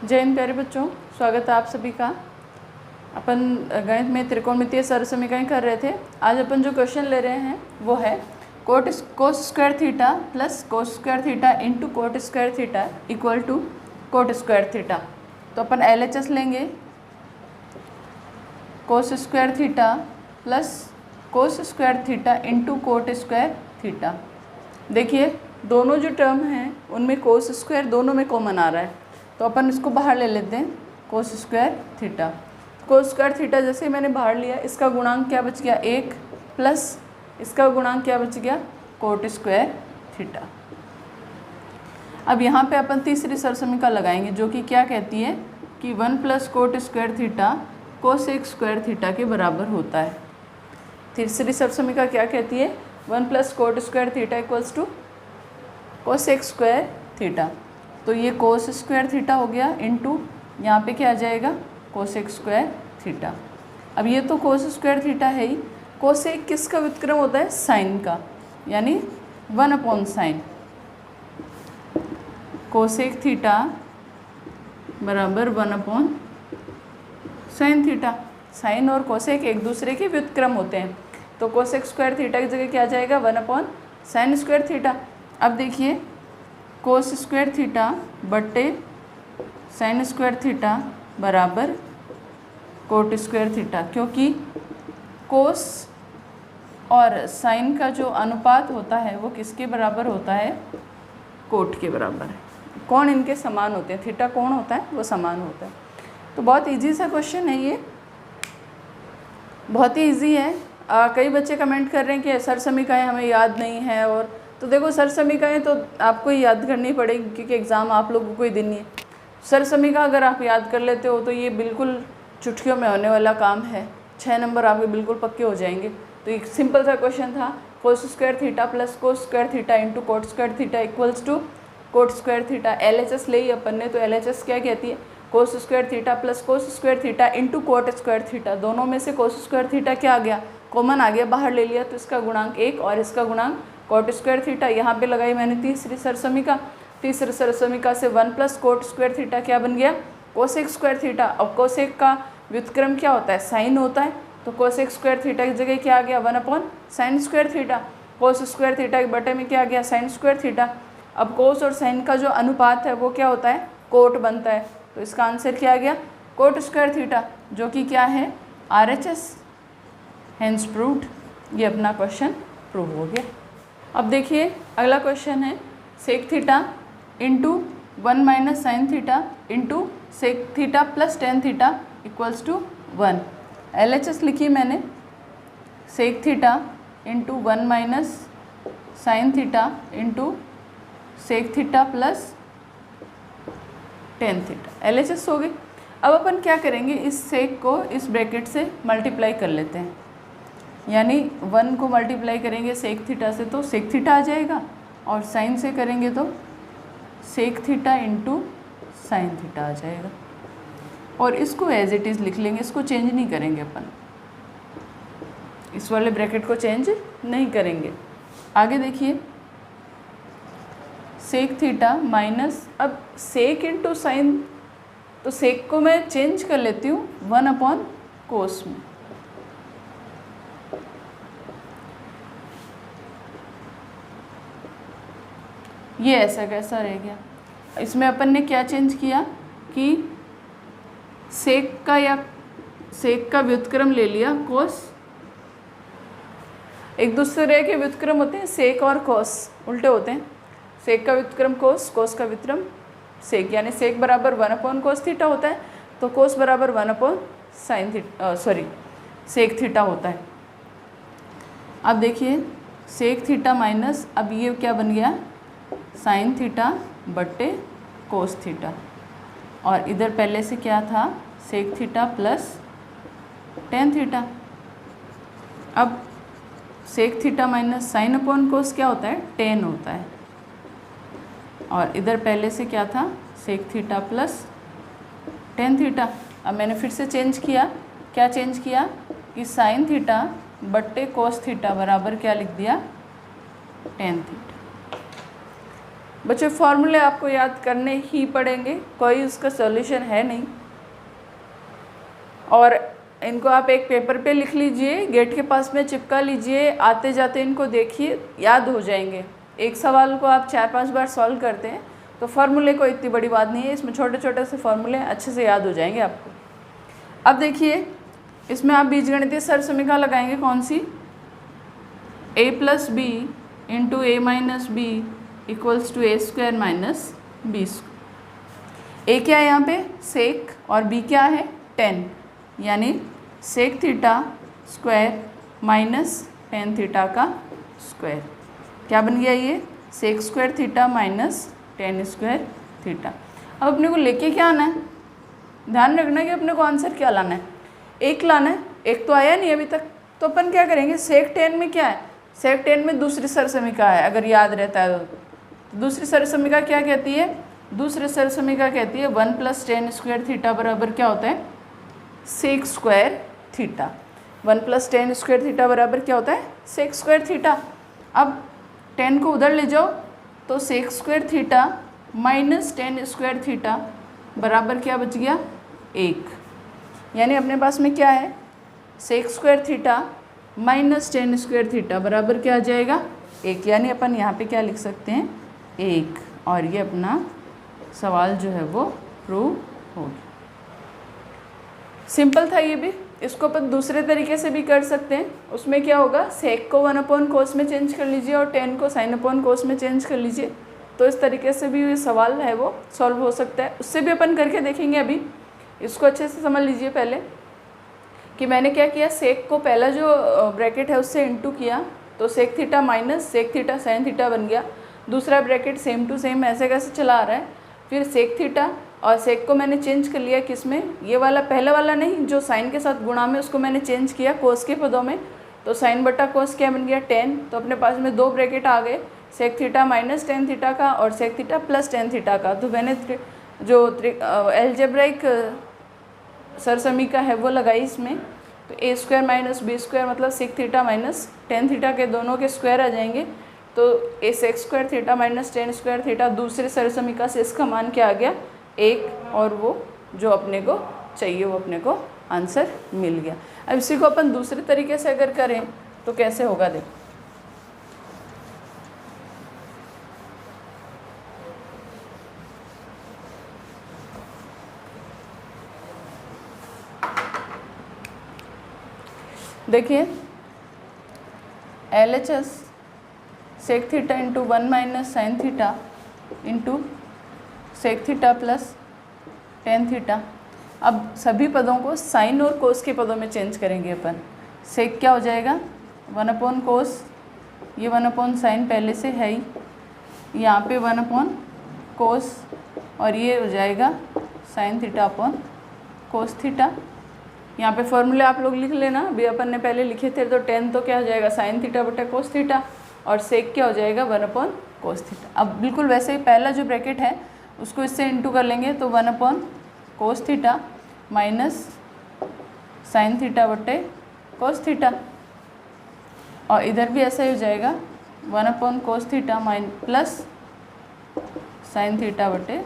जय हिंद प्यारे बच्चों, स्वागत है आप सभी का। अपन गणित में त्रिकोणमितीय सरसमीकरण कर रहे थे। आज अपन जो क्वेश्चन ले रहे हैं वो है cos square theta plus cos square theta into cot square theta equal to cot square theta. तो अपन LHS लेंगे, cos square theta plus cos square theta into cot square theta. देखिए दोनों जो टर्म हैं उनमें कोस स्क्वायर दोनों में कॉमन आ रहा है, तो अपन इसको बाहर ले लेते हैं। कोस स्क्वायर थीटा, कोस स्क्वायर थीटा जैसे मैंने बाहर लिया, इसका गुणांक क्या बच गया 1 प्लस इसका गुणांक क्या बच गया कोट स्क्वायर थीटा। अब यहाँ पे अपन तीसरी सरसमीका लगाएंगे जो कि क्या कहती है कि 1 plus cot square theta cosec square theta के बराबर होता है। तीसरी सरसमीका क्या कहती है 1 plus cot square theta equals to cosec square theta. तो ये कोस स्क्वायर थीटा हो गया इंटू यहाँ पे क्या आ जाएगा कोसेक स्क्वायर थीटा। अब ये तो कोस स्क्वायर थीटा है ही, कोसेक किसका व्युत्क्रम होता है साइन का, यानी 1/sin। कोसेक थीटा बराबर 1/sin थीटा। साइन और कोसेक एक दूसरे के व्युत्क्रम होते हैं, तो कोसेक स्क्वायर थीटा की जगह क्या आ जाएगा 1/sin स्क्वायर थीटा। अब देखिए कोस स्क्वायर थीटा बट्टे साइन स्क्वायर थीटा बराबर कोट स्क्वायर थीटा, क्योंकि कोस और साइन का जो अनुपात होता है वो किसके बराबर होता है कोट के बराबर है। कोण इनके समान होते हैं, थीटा कोण होता है वो समान होता है। तो बहुत इजी सा क्वेश्चन है ये, बहुत ही इजी है। कई बच्चे कमेंट कर रहे हैं कि सरसमीकाएँ हमें याद नहीं है, और तो देखो सरसमीकाएँ तो आपको ही याद करनी पड़ेगी क्योंकि एग्ज़ाम आप लोगों को कोई दिन नहीं है। सरसमीका अगर आप याद कर लेते हो तो ये बिल्कुल चुटकियों में होने वाला काम है, 6 नंबर आपके बिल्कुल पक्के हो जाएंगे। तो एक सिंपल सा क्वेश्चन था cos square theta plus cos square theta into cot square theta equals to cot square theta. LHS ले ही अपन ने, तो LHS क्या कहती है cos square theta plus cos square theta into cot square theta. दोनों में से कोस स्क्वायर थीटा क्या आ गया कॉमन आ गया, बाहर ले लिया, तो इसका गुणांक 1 और इसका गुणांक कोट स्क्वायर थीटा। यहाँ पे लगाई मैंने तीसरी सरसमीका। तीसरी सरसमीका से 1 प्लस कोट स्क्वायर थीटा क्या बन गया कोसेक स्क्वायर थीटा। अब कोसेक का व्युत्क्रम क्या होता है साइन होता है, तो कोसेक स्क्वायर थीटा की जगह क्या आ गया 1/sin स्क्वायर थीटा। कोस स्क्वायर थीटा के बटे में क्या आ गया साइन स्क्वायर थीटा। अब कोस और साइन का जो अनुपात है वो क्या होता है कोट बनता है, तो इसका आंसर क्या आ गया कोट स्क्वायर थीटा, जो कि क्या है RHS, हेंस प्रूव्ड। ये अपना क्वेश्चन प्रूव हो गया। अब देखिए अगला क्वेश्चन है sec theta into 1 minus sine theta into sec theta plus tan theta equals to 1। LHS लिखी मैंने sec theta into 1 minus sine theta into sec theta plus tan theta. LHS हो गई। अब अपन क्या करेंगे, इस सेक को इस ब्रैकेट से मल्टीप्लाई कर लेते हैं, यानी 1 को मल्टीप्लाई करेंगे सेक थीटा से तो सेक थीटा आ जाएगा, और साइन से करेंगे तो sec theta into sine theta आ जाएगा। और इसको एज इट इज़ लिख लेंगे, इसको चेंज नहीं करेंगे अपन, इस वाले ब्रैकेट को चेंज नहीं करेंगे। आगे देखिए सेक थीटा माइनस, अब सेक इंटू साइन, तो सेक को मैं चेंज कर लेती हूँ 1/cos में। ये ऐसा कैसा रह गया, इसमें अपन ने क्या चेंज किया कि सेक का या सेक का व्युत्क्रम ले लिया कोस। एक दूसरे के व्युत्क्रम होते हैं सेक और कोस, उल्टे होते हैं। सेक का व्युत्क्रम कोस, कोस का व्युत्क्रम सेक, यानी सेक बराबर 1/cos थीटा होता है, तो कोस बराबर 1/sin थीटा, सेक थीटा होता है। अब देखिए सेक थीटा माइनस, अब ये क्या बन गया साइन थीटा बट्टे कोस थीटा, और इधर पहले से क्या था sec theta plus tan theta. अब sec theta minus sine upon cos क्या होता है टेन होता है, और इधर पहले से क्या था sec theta plus tan theta. अब मैंने फिर से चेंज किया, क्या चेंज किया कि साइन थीटा बट्टे कोस थीटा बराबर क्या लिख दिया टेन थीटा। बच्चों फॉर्मूले आपको याद करने ही पड़ेंगे, कोई उसका सॉल्यूशन है नहीं। और इनको आप एक पेपर पे लिख लीजिए, गेट के पास में चिपका लीजिए, आते जाते इनको देखिए, याद हो जाएंगे। एक सवाल को आप 4-5 बार सॉल्व करते हैं तो फॉर्मूले को इतनी बड़ी बात नहीं है, इसमें छोटे छोटे से फॉर्मूले अच्छे से याद हो जाएंगे आपको। अब देखिए इसमें आप बीजगणितीय सरसमीका लगाएंगे कौन सी, a + b × a - b = a² - b²। a क्या है यहाँ पे, सेक, और b क्या है, tan, यानी sec theta square minus tan theta का स्क्वायर। क्या बन गया ये, sec square theta minus tan square theta. अब अपने को लेके क्या आना है, ध्यान रखना कि अपने को आंसर क्या लाना है, एक लाना है, एक तो आया नहीं अभी तक। तो अपन क्या करेंगे, सेक टेन में क्या है, सेक टेन में दूसरी सरसमीका है, अगर याद रहता है तो दूसरी सरसमीका क्या कहती है, दूसरी सरसमीका कहती है 1 + tan² थीटा बराबर क्या होता है, sec square theta. 1 + tan² theta बराबर क्या होता है, सेक स्क्वायर थीटा। अब 10 को उधर ले जाओ तो sec square theta minus tan² theta बराबर क्या बच गया, 1। यानी अपने पास में क्या है, sec square theta minus tan² theta बराबर क्या आ जाएगा, 1। यानी अपन यहाँ पे क्या लिख सकते हैं, 1। और ये अपना सवाल जो है वो प्रूव हो गया। सिंपल था ये भी, इसको अपन दूसरे तरीके से भी कर सकते हैं। उसमें क्या होगा, सेक को 1/cos में चेंज कर लीजिए और tan को sin/cos में चेंज कर लीजिए, तो इस तरीके से भी ये सवाल है वो सॉल्व हो सकता है। उससे भी अपन करके देखेंगे। अभी इसको अच्छे से समझ लीजिए पहले कि मैंने क्या किया, सेक को पहला जो ब्रैकेट है उससे इंटू किया तो sec theta minus sec theta sine theta बन गया। दूसरा ब्रैकेट सेम टू सेम ऐसे कैसे चला आ रहा है। फिर सेक थीटा और सेक को मैंने चेंज कर लिया किस में, ये वाला पहला वाला नहीं जो साइन के साथ गुणा में, उसको मैंने चेंज किया कोस के पदों में, तो साइन बटा कोस क्या बन गया, टेन। तो अपने पास में दो ब्रैकेट आ गए, sec theta minus tan theta का और sec theta plus tan theta का। तो मैंने जो एल्जेब्राइक सरसमीका है वो लगाई इसमें, तो A square minus B square मतलब sec theta minus tan theta के दोनों के स्क्वायर आ जाएंगे। तो A sec square theta minus tan square theta, दूसरे सरसमीका से इसका मान क्या आ गया, 1। और वो जो अपने को चाहिए वो अपने को आंसर मिल गया। अब इसी को अपन दूसरे तरीके से अगर करें तो कैसे होगा, देखो देखिए LHS sec theta into 1 minus sine theta into sec theta plus tan theta. अब सभी पदों को साइन और कोस के पदों में चेंज करेंगे अपन। सेक क्या हो जाएगा 1/cos, ये 1/sin पहले से है ही, यहाँ पे 1/cos और ये हो जाएगा sine theta upon cos theta. यहाँ पे फॉर्मूले आप लोग लिख लेना, अभी अपन ने पहले लिखे थे। तो टेन तो क्या हो जाएगा साइन थीटा बटा कोस थीटा और सेक क्या हो जाएगा 1/cos थीटा। अब बिल्कुल वैसे ही पहला जो ब्रैकेट है उसको इससे इंटू कर लेंगे, तो 1/cos theta minus sine theta बटे कोस थीटा, और इधर भी ऐसा ही हो जाएगा 1/cos theta plus sine theta बटे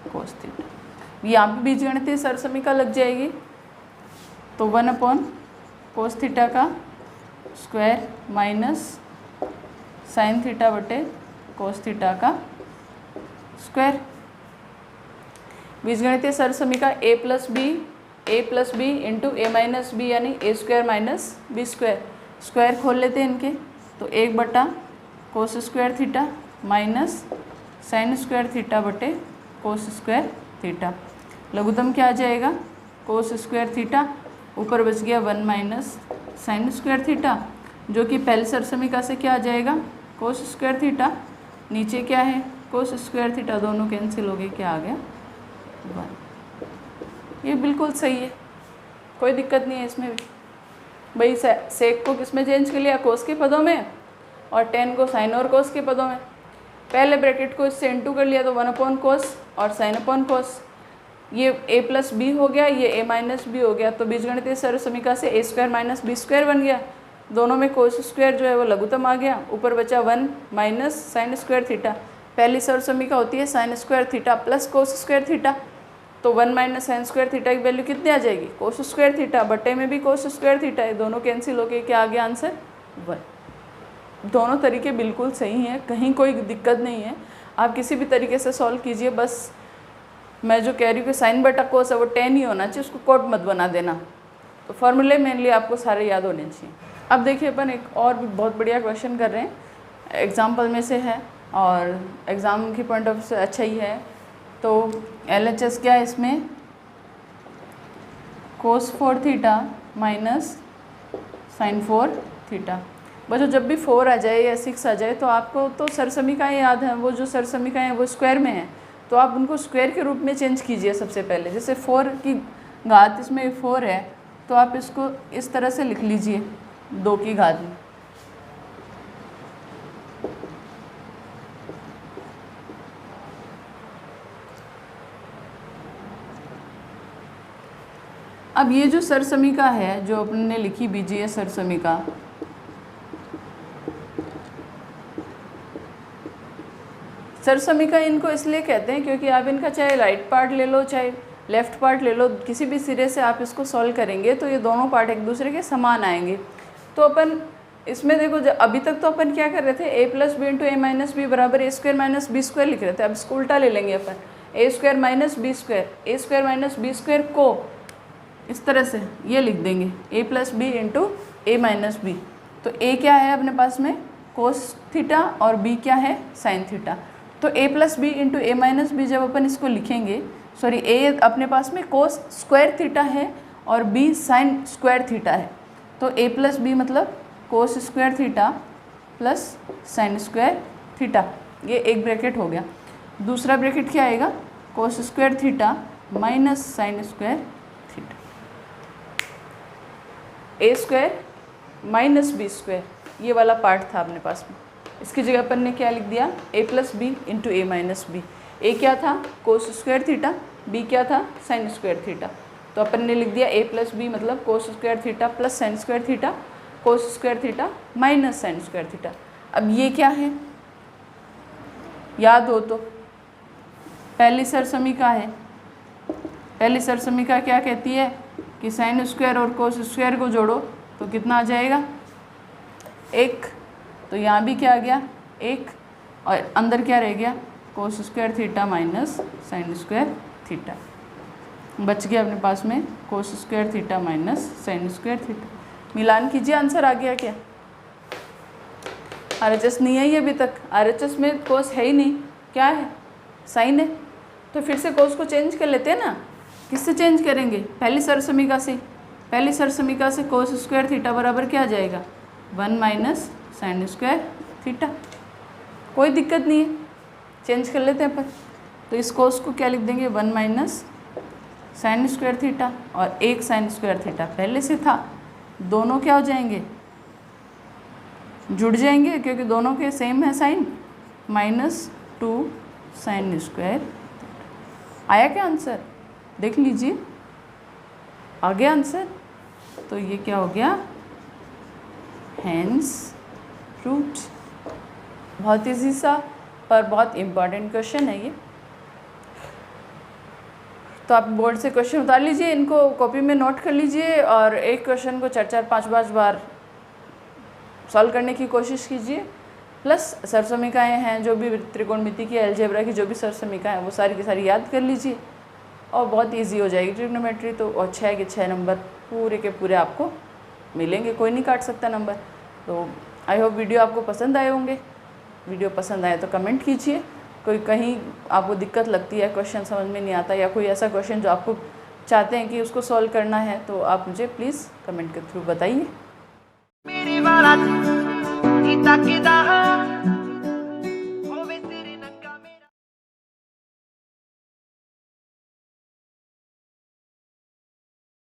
कोस थीटा। यहाँ पे बीजगणितीय सरसमीका लग जाएगी, तो 1/cos थीटा का स्क्वायर माइनस साइन थीटा बटे कोस थीटा का स्क्वायर। बीजगणितीय सरसमीका a plus B into A minus B यानी A square minus B square. Square खोल लेते हैं इनके, तो 1/cos square theta minus sine square theta बटे कोस स्क्वायर थीटा। लघुत्तम क्या आ जाएगा कोस स्क्वायर थीटा, ऊपर बच गया 1 माइनस साइन स्क्वायर थीटा, जो कि पहले सरसमीका से क्या आ जाएगा कोस स्क्वायर थीटा, नीचे क्या है कोस स्क्वायर थीटा, दोनों कैंसिल हो गए, क्या आ गया 1। ये बिल्कुल सही है, कोई दिक्कत नहीं है इसमें भी। भाई सेक को किस में चेंज कर लिया, कोस के पदों में, और टेन को साइन और कोस के पदों में। पहले ब्रैकेट को इससे इंटू कर लिया तो 1/cos और sin/cos, ये a प्लस बी हो गया, ये a माइनस बी हो गया। तो बीजगणितीय सरसमीका से a square minus B square बन गया, दोनों में कोस स्क्वायर जो है वो लघुत्तम आ गया, ऊपर बचा 1 माइनस साइन स्क्वायर थीटा। पहली सर्वसमीका होती है sign square theta plus cos square theta, तो 1 माइनस साइन स्क्वायर थीटा की वैल्यू कितनी आ जाएगी, कोस स्क्वायर थीटा, बटे में भी कोस स्क्वायर थीटा है, दोनों कैंसिल होके क्या आ गया आंसर 1। दोनों तरीके बिल्कुल सही हैं, कहीं कोई दिक्कत नहीं है, आप किसी भी तरीके से सॉल्व कीजिए। बस मैं जो कह रही हूँ कि साइन बटा कोस है वो 10 ही होना चाहिए, उसको कोट मत बना देना। तो फॉर्मूले मेनली आपको सारे याद होने चाहिए। अब देखिए अपन एक और भी बहुत बढ़िया क्वेश्चन कर रहे हैं, एग्जाम्पल में से है और एग्ज़ाम की पॉइंट ऑफ व्यू से अच्छा ही है। तो LHS क्या है इसमें, कोस 4 थीटा माइनस साइन 4 थीटा। बच्चों जब भी 4 आ जाए या 6 आ जाए तो आपको तो सरसमीकाएँ याद हैं, वो जो सरसमीकाएँ हैं वो स्क्वायर में हैं, तो आप उनको स्क्वायर के रूप में चेंज कीजिए सबसे पहले। जैसे 4 की घात इसमें 4 है तो आप इसको इस तरह से लिख लीजिए 2 की घात में। अब ये जो सरसमीका है जो अपने लिखी बीजीय सरसमीका, सरसमीका इनको इसलिए कहते हैं क्योंकि आप इनका चाहे राइट पार्ट ले लो चाहे लेफ़्ट पार्ट ले लो, किसी भी सिरे से आप इसको सॉल्व करेंगे तो ये दोनों पार्ट एक दूसरे के समान आएंगे। तो अपन इसमें देखो अभी तक तो अपन क्या कर रहे थे, a plus B into A minus b बराबर a square minus B square लिख रहे थे। अब इसको उल्टा ले लेंगे अपन, a square minus B square, a square minus B square को इस तरह से ये लिख देंगे a plus B into A minus b. तो a क्या है अपने पास में कोस थीटा और b क्या है साइन थीटा। तो a plus B into A minus b जब अपन इसको लिखेंगे, सॉरी a अपने पास में कोस स्क्वायर थीटा है और b साइन स्क्वायर थीटा है, तो a प्लस बी मतलब cos square theta plus sine square theta, ये एक ब्रैकेट हो गया। दूसरा ब्रैकेट क्या आएगा, cos square theta minus sine square theta, A square minus B square, ये वाला पार्ट था अपने पास में। इसकी जगह अपन ने क्या लिख दिया, a plus B into A minus B. A क्या था कोस स्क्वायर थीटा, b क्या था साइन स्क्वायर थीटा, तो अपन ने लिख दिया a प्लस बी मतलब cos square theta plus sine square theta, कोस square theta minus sine square theta. अब ये क्या है याद हो तो, पहली सरसमीका है, पहली सरसमीका क्या कहती है कि साइन स्क्वायर और कोस स्क्वायर को जोड़ो तो कितना आ जाएगा 1, तो यहाँ भी क्या आ गया 1 और अंदर क्या रह गया cos square theta minus sine square theta, बच गया अपने पास में cos square theta minus sine square theta. मिलान कीजिए, आंसर आ गया क्या। RHS नहीं है ये अभी तक, RHS में कोस है ही नहीं, क्या है साइन है, तो फिर से कोस को चेंज कर लेते हैं ना। किससे चेंज करेंगे, पहली सरसमीका से, पहली सरसमीका से कोस स्क्वायर थीटा बराबर क्या आ जाएगा 1 माइनस साइन स्क्वायर थीटा, कोई दिक्कत नहीं है, चेंज कर लेते हैं अपन। तो इस कोस को क्या लिख देंगे 1 माइनस साइन स्क्वायर थीटा और 1 साइन स्क्वायर थीटा पहले से था, दोनों क्या हो जाएंगे जुड़ जाएंगे क्योंकि दोनों के सेम है साइन, माइनस 2 साइन स्क्वायर। आया क्या आंसर, देख लीजिए आ गया आंसर। तो ये क्या हो गया हैंस रूट। बहुत ईजी सा पर बहुत इम्पॉर्टेंट क्वेश्चन है ये, तो आप बोर्ड से क्वेश्चन उतार लीजिए, इनको कॉपी में नोट कर लीजिए और एक क्वेश्चन को 4-4 5-5 बार सॉल्व करने की कोशिश कीजिए। प्लस सरसमीकाएँ हैं जो भी त्रिकोणमिति की अलजेब्रा की जो भी सरसमीकाएँ हैं वो सारी की सारी याद कर लीजिए और बहुत इजी हो जाएगी ट्रिग्नोमेट्री। तो अच्छा है कि 6 नंबर पूरे के पूरे आपको मिलेंगे, कोई नहीं काट सकता नंबर। तो आई होप वीडियो आपको पसंद आए होंगे, वीडियो पसंद आए तो कमेंट कीजिए, कोई कहीं आपको दिक्कत लगती है क्वेश्चन समझ में नहीं आता या कोई ऐसा क्वेश्चन जो आपको चाहते हैं कि उसको सॉल्व करना है तो आप मुझे प्लीज़ कमेंट के थ्रू बताइए।